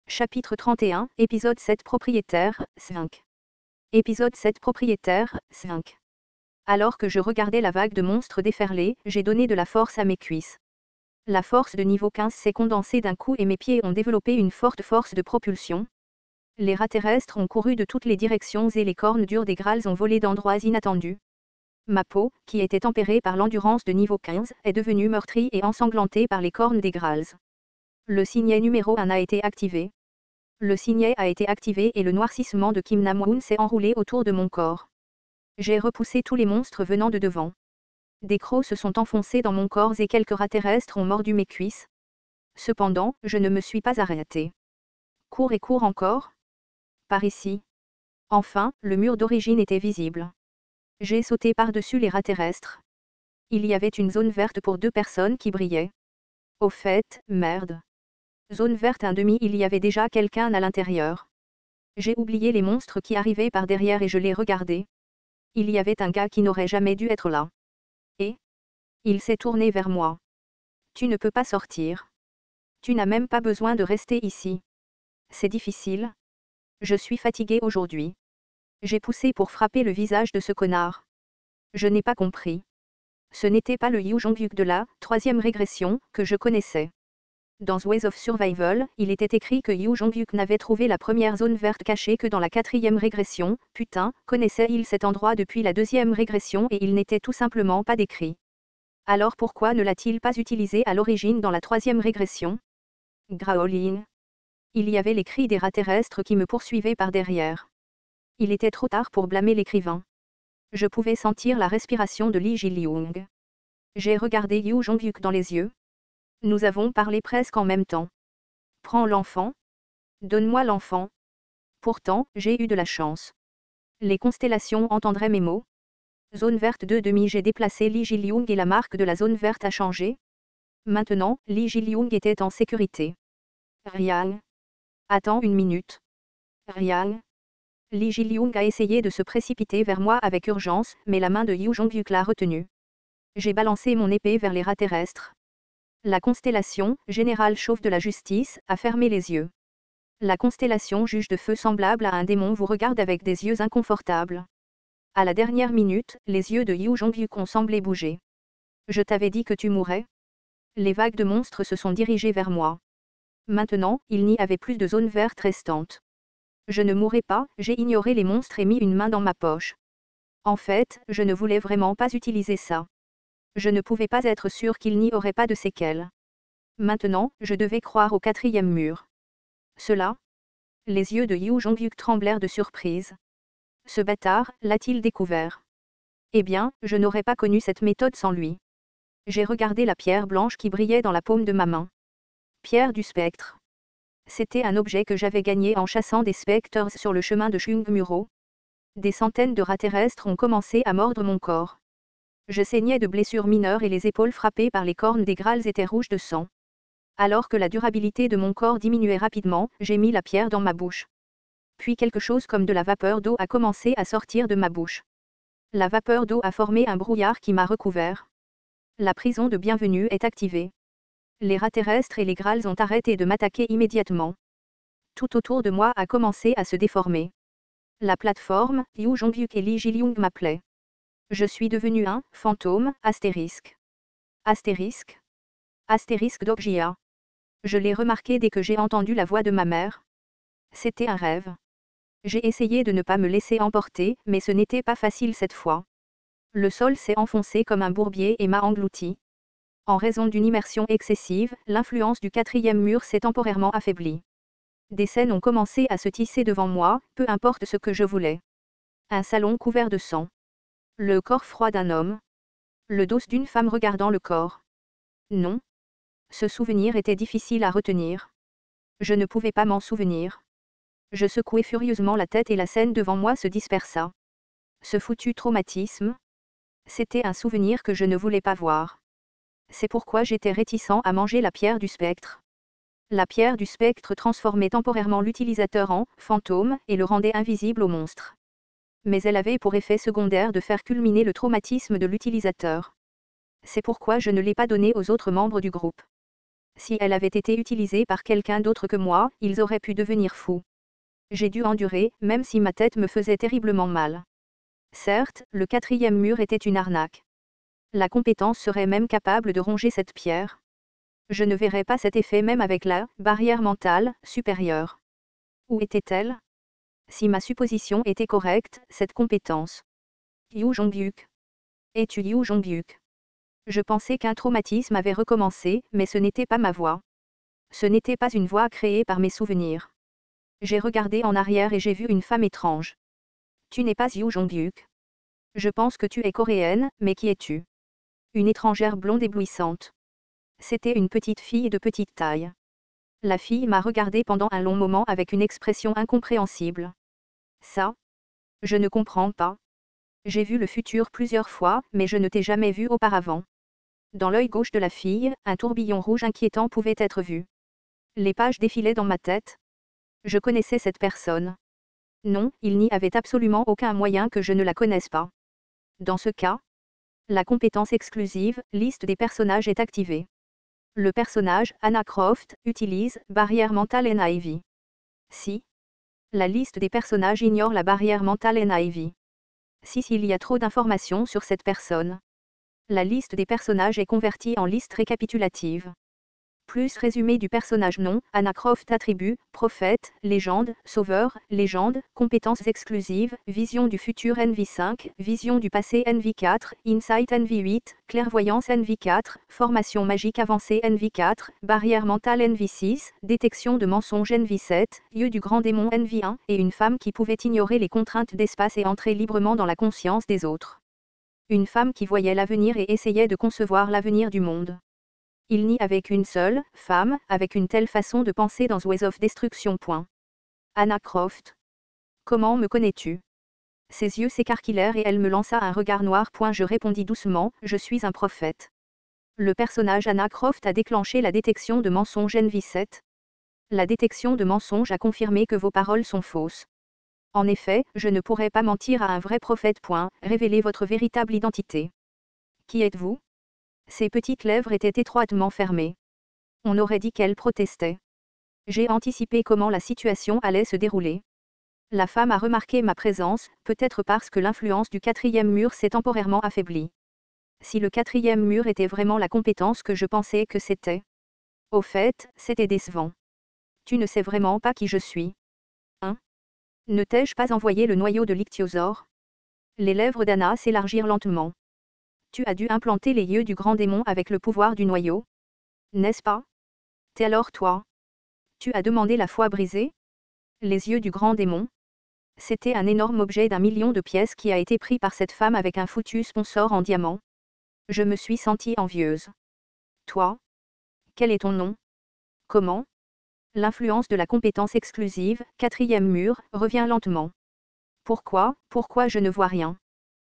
Chapitre 31, épisode 7 Propriétaire, 5. Épisode 7 Propriétaire, 5. Alors que je regardais la vague de monstres déferler, j'ai donné de la force à mes cuisses. La force de niveau 15 s'est condensée d'un coup et mes pieds ont développé une forte force de propulsion. Les rats terrestres ont couru de toutes les directions et les cornes dures des grâles ont volé d'endroits inattendus. Ma peau, qui était tempérée par l'endurance de niveau 15, est devenue meurtrie et ensanglantée par les cornes des grâles. Le signet numéro 1 a été activé. Le signet a été activé et le noircissement de Kim Nam-woon s'est enroulé autour de mon corps. J'ai repoussé tous les monstres venant de devant. Des crocs se sont enfoncés dans mon corps et quelques rats terrestres ont mordu mes cuisses. Cependant, je ne me suis pas arrêté. Cours et cours encore. Par ici. Enfin, le mur d'origine était visible. J'ai sauté par-dessus les rats terrestres. Il y avait une zone verte pour 2 personnes qui brillaient. Au fait, merde. Zone verte 1/2, il y avait déjà quelqu'un à l'intérieur. J'ai oublié les monstres qui arrivaient par derrière et je les regardais. Il y avait un gars qui n'aurait jamais dû être là. Et il s'est tourné vers moi. Tu ne peux pas sortir. Tu n'as même pas besoin de rester ici. C'est difficile. Je suis fatigué aujourd'hui. J'ai poussé pour frapper le visage de ce connard. Je n'ai pas compris. Ce n'était pas le Yu Jong-hyuk de la 3e régression que je connaissais. Dans Ways of Survival, il était écrit que Yu Jong-hyuk n'avait trouvé la première zone verte cachée que dans la 4e régression. Putain, connaissait-il cet endroit depuis la 2e régression et il n'était tout simplement pas décrit. Alors pourquoi ne l'a-t-il pas utilisé à l'origine dans la 3e régression? Growling. Il y avait les cris des rats terrestres qui me poursuivaient par derrière. Il était trop tard pour blâmer l'écrivain. Je pouvais sentir la respiration de Lee Ji-lyung. J'ai regardé Yu Jong-hyuk dans les yeux. Nous avons parlé presque en même temps. Prends l'enfant. Donne-moi l'enfant. Pourtant, j'ai eu de la chance. Les constellations entendraient mes mots. Zone verte 2/2, j'ai déplacé Lee Ji-lyung et la marque de la zone verte a changé. Maintenant, Lee Ji-lyung était en sécurité. Riang. Attends une minute. Riang. Lee Ji-lyung a essayé de se précipiter vers moi avec urgence, mais la main de Yu Jong-hyuk l'a retenu. J'ai balancé mon épée vers les rats terrestres. La constellation, Général Chauve de la Justice, a fermé les yeux. La constellation Juge de Feu semblable à un démon vous regarde avec des yeux inconfortables. À la dernière minute, les yeux de Yu Jong-hyuk ont semblé bouger. Je t'avais dit que tu mourrais. Les vagues de monstres se sont dirigées vers moi. Maintenant, il n'y avait plus de zone verte restante. Je ne mourrais pas, j'ai ignoré les monstres et mis une main dans ma poche. En fait, je ne voulais vraiment pas utiliser ça. Je ne pouvais pas être sûr qu'il n'y aurait pas de séquelles. Maintenant, je devais croire au 4e mur. Cela? Les yeux de Yu Jong-hyuk tremblèrent de surprise. Ce bâtard, l'a-t-il découvert? Eh bien, je n'aurais pas connu cette méthode sans lui. J'ai regardé la pierre blanche qui brillait dans la paume de ma main. Pierre du spectre. C'était un objet que j'avais gagné en chassant des spectres sur le chemin de Chungmuro. Des centaines de rats terrestres ont commencé à mordre mon corps. Je saignais de blessures mineures et les épaules frappées par les cornes des grâles étaient rouges de sang. Alors que la durabilité de mon corps diminuait rapidement, j'ai mis la pierre dans ma bouche. Puis quelque chose comme de la vapeur d'eau a commencé à sortir de ma bouche. La vapeur d'eau a formé un brouillard qui m'a recouvert. La prison de bienvenue est activée. Les rats terrestres et les grâles ont arrêté de m'attaquer immédiatement. Tout autour de moi a commencé à se déformer. La plateforme, Yu Jong-hyuk et Lee Ji-lyung m'appelaient. Je suis devenu un fantôme, astérisque. Astérisque. Astérisque d'Okjia. Je l'ai remarqué dès que j'ai entendu la voix de ma mère. C'était un rêve. J'ai essayé de ne pas me laisser emporter, mais ce n'était pas facile cette fois. Le sol s'est enfoncé comme un bourbier et m'a englouti. En raison d'une immersion excessive, l'influence du 4e mur s'est temporairement affaiblie. Des scènes ont commencé à se tisser devant moi, peu importe ce que je voulais. Un salon couvert de sang. Le corps froid d'un homme. Le dos d'une femme regardant le corps. Non. Ce souvenir était difficile à retenir. Je ne pouvais pas m'en souvenir. Je secouai furieusement la tête et la scène devant moi se dispersa. Ce foutu traumatisme. C'était un souvenir que je ne voulais pas voir. C'est pourquoi j'étais réticent à manger la pierre du spectre. La pierre du spectre transformait temporairement l'utilisateur en fantôme et le rendait invisible au monstre. Mais elle avait pour effet secondaire de faire culminer le traumatisme de l'utilisateur. C'est pourquoi je ne l'ai pas donné aux autres membres du groupe. Si elle avait été utilisée par quelqu'un d'autre que moi, ils auraient pu devenir fous. J'ai dû endurer, même si ma tête me faisait terriblement mal. Certes, le 4e mur était une arnaque. La compétence serait même capable de ronger cette pierre. Je ne verrais pas cet effet même avec la barrière mentale supérieure. Où était-elle? Si ma supposition était correcte, cette compétence. Yu Jonghyuk. Es-tu Yu Jonghyuk? Je pensais qu'un traumatisme avait recommencé, mais ce n'était pas ma voix. Ce n'était pas une voix créée par mes souvenirs. J'ai regardé en arrière et j'ai vu une femme étrange. Tu n'es pas Yu Jonghyuk. Je pense que tu es coréenne, mais qui es-tu? Une étrangère blonde éblouissante. C'était une petite fille de petite taille. La fille m'a regardé pendant un long moment avec une expression incompréhensible. Ça? Je ne comprends pas. J'ai vu le futur plusieurs fois, mais je ne t'ai jamais vu auparavant. Dans l'œil gauche de la fille, un tourbillon rouge inquiétant pouvait être vu. Les pages défilaient dans ma tête. Je connaissais cette personne. Non, il n'y avait absolument aucun moyen que je ne la connaisse pas. Dans ce cas, la compétence exclusive, liste des personnages est activée. Le personnage, Anna Croft, utilise barrière mentale NIV. Si la liste des personnages ignore la barrière mentale NIV. Si s'il y a trop d'informations sur cette personne, la liste des personnages est convertie en liste récapitulative. Plus résumé du personnage nom, Anna Croft attribut, prophète, légende, sauveur, légende, compétences exclusives, vision du futur NV5, vision du passé NV4, insight NV8, clairvoyance NV4, formation magique avancée NV4, barrière mentale NV6, détection de mensonges NV7, yeux du grand démon NV1, et une femme qui pouvait ignorer les contraintes d'espace et entrer librement dans la conscience des autres. Une femme qui voyait l'avenir et essayait de concevoir l'avenir du monde. Il n'y avait qu'une seule femme avec une telle façon de penser dans Ways of Destruction. Anna Croft. Comment me connais-tu? Ses yeux s'écarquillèrent et elle me lança un regard noir. Je répondis doucement, je suis un prophète. Le personnage Anna Croft a déclenché la détection de mensonges NV7. La détection de mensonges a confirmé que vos paroles sont fausses. En effet, je ne pourrais pas mentir à un vrai prophète. Révélez votre véritable identité. Qui êtes-vous? Ses petites lèvres étaient étroitement fermées. On aurait dit qu'elle protestait. J'ai anticipé comment la situation allait se dérouler. La femme a remarqué ma présence, peut-être parce que l'influence du 4e mur s'est temporairement affaiblie. Si le 4e mur était vraiment la compétence que je pensais que c'était. Au fait, c'était décevant. Tu ne sais vraiment pas qui je suis. Hein? Ne t'ai-je pas envoyé le noyau de l'ichthyosaure? Les lèvres d'Anna s'élargirent lentement. Tu as dû implanter les yeux du grand démon avec le pouvoir du noyau? N'est-ce pas? T'es alors toi? Tu as demandé la foi brisée? Les yeux du grand démon? C'était un énorme objet d'1 million de pièces qui a été pris par cette femme avec un foutu sponsor en diamant. Je me suis sentie envieuse. Toi? Quel est ton nom? Comment? L'influence de la compétence exclusive, 4e mur, revient lentement. Pourquoi je ne vois rien?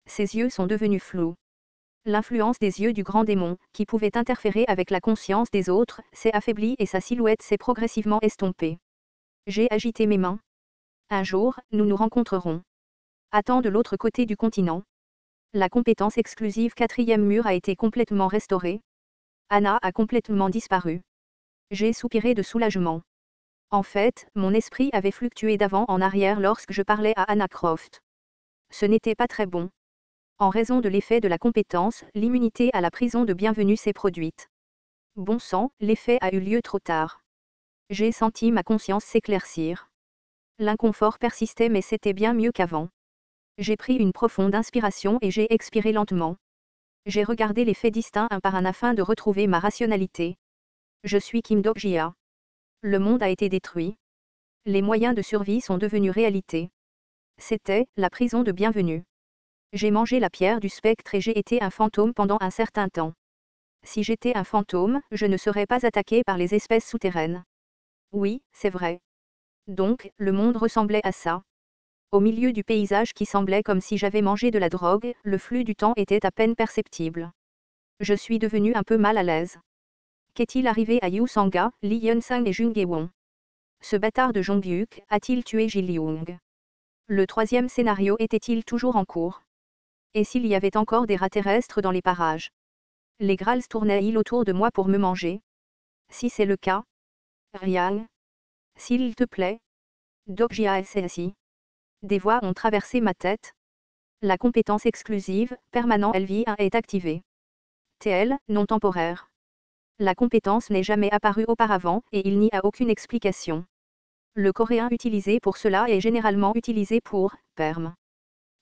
Ses yeux sont devenus flous. L'influence des yeux du grand démon, qui pouvait interférer avec la conscience des autres, s'est affaiblie et sa silhouette s'est progressivement estompée. J'ai agité mes mains. Un jour, nous nous rencontrerons. Attends de l'autre côté du continent. La compétence exclusive 4e mur a été complètement restaurée. Anna a complètement disparu. J'ai soupiré de soulagement. En fait, mon esprit avait fluctué d'avant en arrière lorsque je parlais à Anna Croft. Ce n'était pas très bon. En raison de l'effet de la compétence, l'immunité à la prison de bienvenue s'est produite. Bon sang, l'effet a eu lieu trop tard. J'ai senti ma conscience s'éclaircir. L'inconfort persistait mais c'était bien mieux qu'avant. J'ai pris une profonde inspiration et j'ai expiré lentement. J'ai regardé les faits distincts un par un afin de retrouver ma rationalité. Je suis Kim Do-jia. Le monde a été détruit. Les moyens de survie sont devenus réalité. C'était la prison de bienvenue. J'ai mangé la pierre du spectre et j'ai été un fantôme pendant un certain temps. Si j'étais un fantôme, je ne serais pas attaqué par les espèces souterraines. Oui, c'est vrai. Donc, le monde ressemblait à ça. Au milieu du paysage qui semblait comme si j'avais mangé de la drogue, le flux du temps était à peine perceptible. Je suis devenu un peu mal à l'aise. Qu'est-il arrivé à Yu Sanga, Lee Yeon-sang et Jung Ge-won? Ce bâtard de Jonghyuk a-t-il tué Ji Lyung? Le 3e scénario était-il toujours en cours? Et s'il y avait encore des rats terrestres dans les parages? Les Grals tournaient-ils autour de moi pour me manger? Si c'est le cas, Riang. S'il te plaît. DokjiaSSI. Des voix ont traversé ma tête. La compétence exclusive, permanent LV1 est activée. TL, non temporaire. La compétence n'est jamais apparue auparavant et il n'y a aucune explication. Le coréen utilisé pour cela est généralement utilisé pour perm.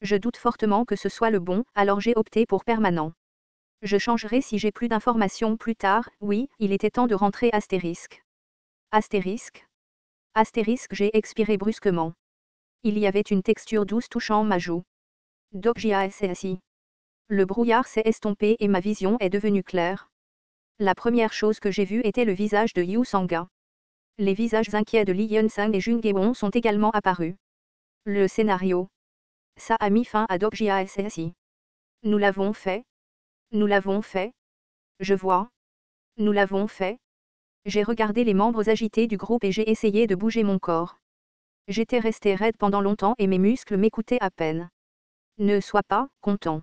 Je doute fortement que ce soit le bon, alors j'ai opté pour permanent. Je changerai si j'ai plus d'informations plus tard. Oui, il était temps de rentrer astérisque. Astérisque. Astérisque, j'ai expiré brusquement. Il y avait une texture douce touchant ma joue. DokjiaSSI. Le brouillard s'est estompé et ma vision est devenue claire. La première chose que j'ai vue était le visage de Yu Sanga. Les visages inquiets de Lee Hyun-sang et Jung Gae-won sont également apparus. Le scénario. Ça a mis fin à DokjiaSSI. Nous l'avons fait. Nous l'avons fait. Je vois. Nous l'avons fait. J'ai regardé les membres agités du groupe et j'ai essayé de bouger mon corps. J'étais resté raide pendant longtemps et mes muscles m'écoutaient à peine. Ne sois pas content.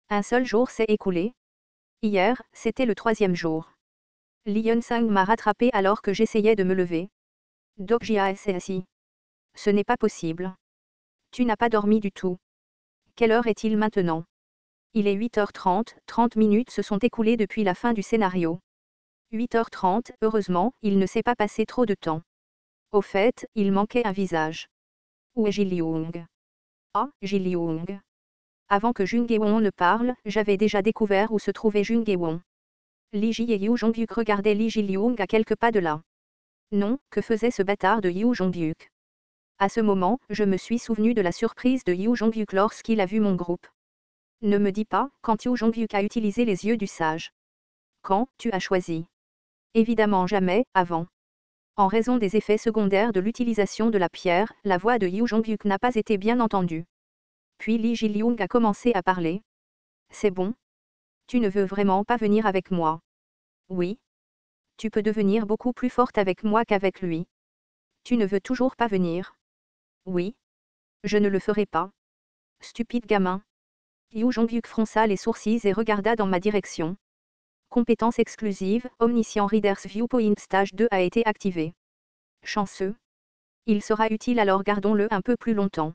Un seul jour s'est écoulé. Hier, c'était le 3e jour. Lee Hyun-sang m'a rattrapé alors que j'essayais de me lever. DokjiaSSI. Ce n'est pas possible. Tu n'as pas dormi du tout. Quelle heure est-il maintenant? Il est 8h30, 30 minutes se sont écoulées depuis la fin du scénario. 8h30, heureusement, il ne s'est pas passé trop de temps. Au fait, il manquait un visage. Où est Ji-Young? Ah, Ji-Young. Avant que Jung Gae-won ne parle, j'avais déjà découvert où se trouvait Jung Gae-won. Lee Ji et Yoo Jong-hyuk regardaient Lee Ji-Young à quelques pas de là. Non, que faisait ce bâtard de Yoo Jong-hyuk? À ce moment, je me suis souvenu de la surprise de Yoo Jong-hyuk lorsqu'il a vu mon groupe. Ne me dis pas, quand Yoo Jong-hyuk a utilisé les yeux du sage. Quand tu as choisi? Évidemment jamais, avant. En raison des effets secondaires de l'utilisation de la pierre, la voix de Yoo Jong-hyuk n'a pas été bien entendue. Puis Lee Ji-young a commencé à parler. C'est bon. Tu ne veux vraiment pas venir avec moi? Oui. Tu peux devenir beaucoup plus forte avec moi qu'avec lui. Tu ne veux toujours pas venir? Oui. Je ne le ferai pas. Stupide gamin. Yoo Jong-hyuk fronça les sourcils et regarda dans ma direction. Compétence exclusive, Omniscient Reader's Viewpoint Stage 2 a été activé. Chanceux. Il sera utile alors gardons-le un peu plus longtemps.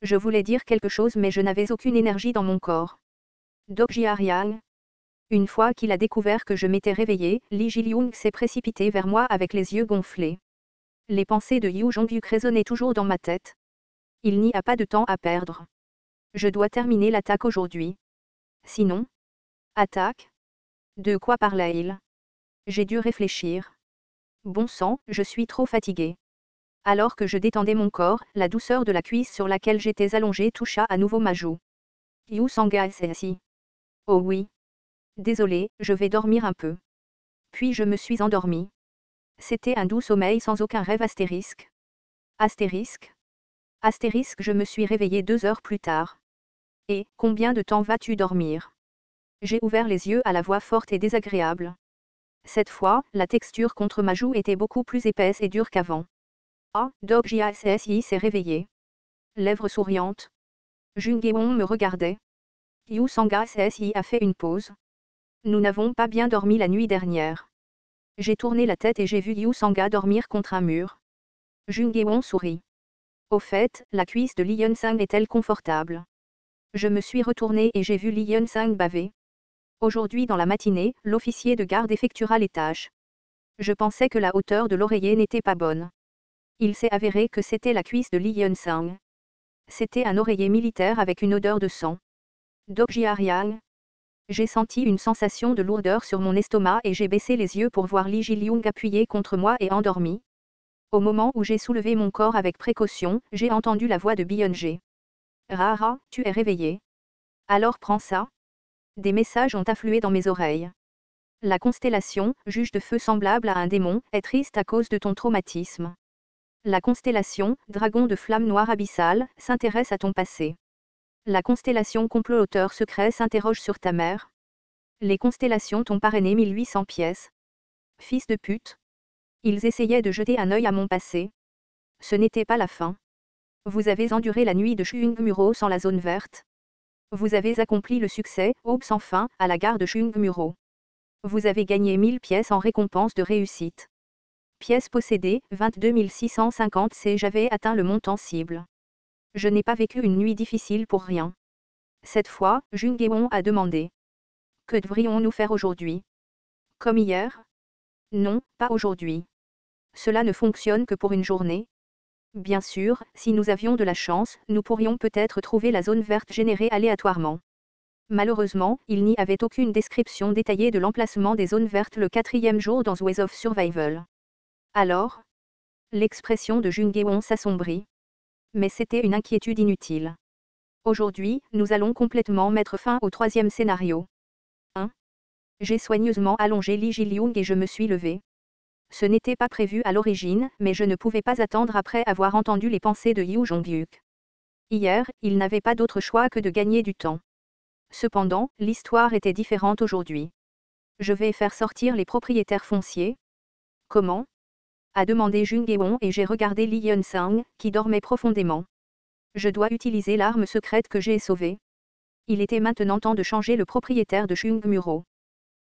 Je voulais dire quelque chose mais je n'avais aucune énergie dans mon corps. Dokjiariang. Une fois qu'il a découvert que je m'étais réveillé, Lee Ji-young s'est précipité vers moi avec les yeux gonflés. Les pensées de Yoo Jong-hyuk résonnaient toujours dans ma tête. Il n'y a pas de temps à perdre. Je dois terminer l'attaque aujourd'hui. Sinon. Attaque? De quoi parlait-il? J'ai dû réfléchir. Bon sang, je suis trop fatigué. Alors que je détendais mon corps, la douceur de la cuisse sur laquelle j'étais allongé toucha à nouveau ma joue. Yu Sanga s'est assis. Oh oui. Désolé, je vais dormir un peu. Puis je me suis endormi. C'était un doux sommeil sans aucun rêve astérisque. Astérisque? Astérisque, je me suis réveillé 2 heures plus tard. Et, combien de temps vas-tu dormir? J'ai ouvert les yeux à la voix forte et désagréable. Cette fois, la texture contre ma joue était beaucoup plus épaisse et dure qu'avant. Ah, DokjiaSSI s'est réveillé. Lèvres souriantes. Jung Gae-won me regardait. Yu Sanga SSI a fait une pause. Nous n'avons pas bien dormi la nuit dernière. J'ai tourné la tête et j'ai vu Yu Sanga dormir contre un mur. Jung Gae-won sourit. Au fait, la cuisse de Lee Hyun-sang est-elle confortable? Je me suis retourné et j'ai vu Lee Hyun-sang baver. Aujourd'hui dans la matinée, l'officier de garde effectuera les tâches. Je pensais que la hauteur de l'oreiller n'était pas bonne. Il s'est avéré que c'était la cuisse de Lee Hyun-sang. C'était un oreiller militaire avec une odeur de sang. Dokjiariang. J'ai senti une sensation de lourdeur sur mon estomac et j'ai baissé les yeux pour voir Lee Ji-young appuyé contre moi et endormi. Au moment où j'ai soulevé mon corps avec précaution, j'ai entendu la voix de Byung-jae. Rara, tu es réveillé. Alors prends ça. Des messages ont afflué dans mes oreilles. La constellation, juge de feu semblable à un démon, est triste à cause de ton traumatisme. La constellation, dragon de flamme noire abyssale, s'intéresse à ton passé. La constellation comploteur secret s'interroge sur ta mère. Les constellations t'ont parrainé 1800 pièces. Fils de pute. Ils essayaient de jeter un œil à mon passé. Ce n'était pas la fin. Vous avez enduré la nuit de Chungmuro sans la zone verte. Vous avez accompli le succès, aube sans fin, à la gare de Chungmuro. Vous avez gagné 1000 pièces en récompense de réussite. Pièces possédées, 22 650 C. J'avais atteint le montant cible. Je n'ai pas vécu une nuit difficile pour rien. Cette fois, Jungeon a demandé. Que devrions-nous faire aujourd'hui? Comme hier? Non, pas aujourd'hui. Cela ne fonctionne que pour une journée. Bien sûr, si nous avions de la chance, nous pourrions peut-être trouver la zone verte générée aléatoirement. Malheureusement, il n'y avait aucune description détaillée de l'emplacement des zones vertes le 4e jour dans Ways of Survival. Alors? L'expression de Jungeon s'assombrit. Mais c'était une inquiétude inutile. Aujourd'hui, nous allons complètement mettre fin au 3e scénario. 1. J'ai soigneusement allongé Lee Ji-lyung et je me suis levé. Ce n'était pas prévu à l'origine, mais je ne pouvais pas attendre après avoir entendu les pensées de Yoo Jong-hyuk. Hier, il n'avait pas d'autre choix que de gagner du temps. Cependant, l'histoire était différente aujourd'hui. Je vais faire sortir les propriétaires fonciers. Comment? A demandé Jungeon et j'ai regardé Lee Hyun-sang, qui dormait profondément. Je dois utiliser l'arme secrète que j'ai sauvée. Il était maintenant temps de changer le propriétaire de Chung Muro.